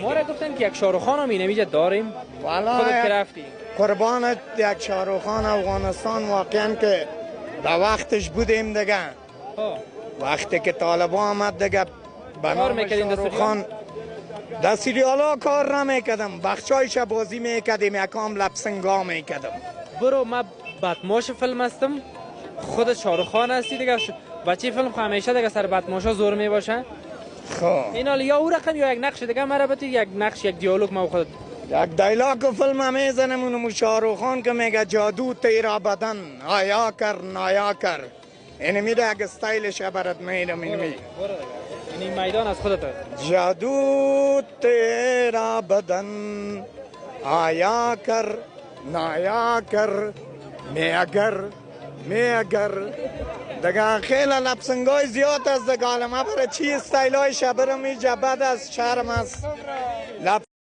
ما را گفتن که یک شاهرخ خان هم اینجا داریم. خودت که رفتی قربانت یک شاهرخ خان افغانستان واقعا که در وقتش بودیم دیگه. وقتی که طالبان آمد دیگه به نام شاهرخ خان در سریالا کار نمیکردم، بخشایش بازی میکردیم، یکام لپسنگا میکردم. برو ما بدماش فیلم هستم، خود شاهرخ خان هستی دیگه. بچه فیلم همیشه دیگه سر بدماشا زور میباشه. خب این حال یا او رقم یا یک نقش دیگه مرا بتی، یک نقش یک دیالوگ ما خود یک دایلاگ فیلم میزنم اونم شاهرخ خان که میگه جادو تیرا بدن آیا کر نایا کر. این میده اگه استایلش برات میدم. این میدان از خودت. جادو تیرا بدن آیا کر نایا کر میگر دیگه خیلی لپسنگای زیاد از دیگه. ما برای چی استایلای شبرم می جبد از شرم است.